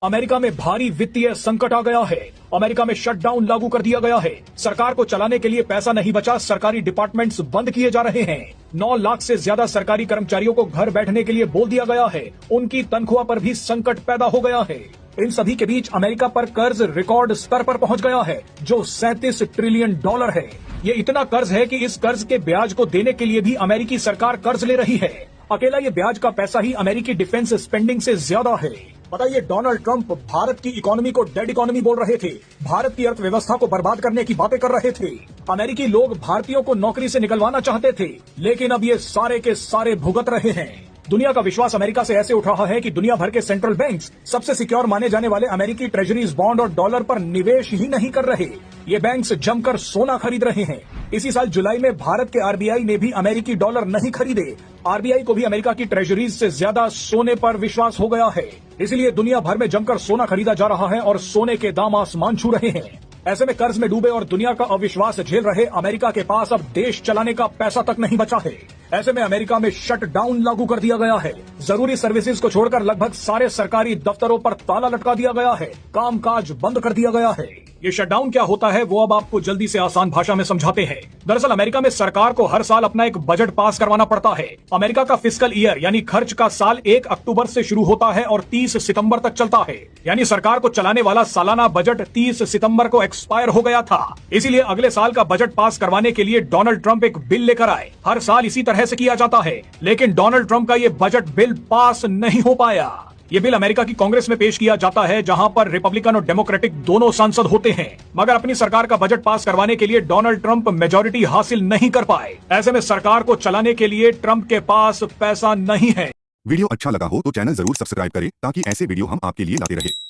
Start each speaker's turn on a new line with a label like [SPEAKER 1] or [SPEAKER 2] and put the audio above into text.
[SPEAKER 1] America में भारी वित्तीय संकट आ गया है। अमेरिका में शटडाउन लागू कर दिया गया है। सरकार को चलाने के लिए पैसा नहीं बचा, सरकारी डिपार्टमेंट्स बंद किए जा रहे हैं। 9 लाख से ज्यादा सरकारी कर्मचारियों को घर बैठने के लिए बोल दिया गया है। उनकी तनख्वाह पर भी संकट पैदा हो गया है। इन सभी के बीच अमेरिका पर कर्ज रिकॉर्ड स्तर पर पहुंच गया है, जो $37 ट्रिलियन है। ये इतना कर्ज है कि इस कर्ज के ब्याज को देने के लिए भी अमेरिकी सरकार कर्ज ले रही है। अकेला ये ब्याज का पैसा ही अमेरिकी डिफेंस स्पेंडिंग से ज्यादा है। बताइए, डोनाल्ड ट्रंप भारत की इकोनॉमी को डेड इकोनॉमी बोल रहे थे, भारत की अर्थव्यवस्था को बर्बाद करने की बातें कर रहे थे। अमेरिकी लोग भारतीयों को नौकरी से निकलवाना चाहते थे, लेकिन अब ये सारे के सारे भुगत रहे हैं। दुनिया का विश्वास अमेरिका से ऐसे उठ रहा है कि दुनिया भर के सेंट्रल बैंक्स सबसे सिक्योर माने जाने वाले अमेरिकी ट्रेजरीज बॉन्ड और डॉलर पर निवेश ही नहीं कर रहे। ये बैंक्स जमकर सोना खरीद रहे हैं। इसी साल जुलाई में भारत के आरबीआई ने भी अमेरिकी डॉलर नहीं खरीदे। आरबीआई को भी अमेरिका की ट्रेजरीज से ज्यादा सोने पर विश्वास हो गया है। इसलिए दुनिया भर में जमकर सोना खरीदा जा रहा है और सोने के दाम आसमान छू रहे हैं। ऐसे में कर्ज में डूबे और दुनिया का अविश्वास झेल रहे अमेरिका के पास अब देश चलाने का पैसा तक नहीं बचा है। ऐसे में अमेरिका में शटडाउन लागू कर दिया गया है। जरूरी सर्विसेज को छोड़कर लगभग सारे सरकारी दफ्तरों पर ताला लटका दिया गया है। कामकाज बंद कर दिया गया है। ये शटडाउन क्या होता है वो अब आपको जल्दी से आसान भाषा में समझाते हैं। दरअसल अमेरिका में सरकार को हर साल अपना एक बजट पास करवाना पड़ता है। अमेरिका का फिस्कल ईयर यानी खर्च का साल 1 अक्टूबर से शुरू होता है और 30 सितंबर तक चलता है। यानी सरकार को चलाने वाला सालाना बजट 30 सितंबर को एक्सपायर हो गया था। इसीलिए अगले साल का बजट पास करवाने के लिए डोनाल्ड ट्रंप एक बिल लेकर आए। हर साल इसी तरह से किया जाता है, लेकिन डोनाल्ड ट्रंप का ये बजट बिल पास नहीं हो पाया। ये बिल अमेरिका की कांग्रेस में पेश किया जाता है, जहां पर रिपब्लिकन और डेमोक्रेटिक दोनों सांसद होते हैं। मगर अपनी सरकार का बजट पास करवाने के लिए डोनाल्ड ट्रंप मेजॉरिटी हासिल नहीं कर पाए। ऐसे में सरकार को चलाने के लिए ट्रंप के पास पैसा नहीं है।
[SPEAKER 2] वीडियो अच्छा लगा हो तो चैनल जरूर सब्सक्राइब करें ताकि ऐसे वीडियो हम आपके लिए लाते रहे।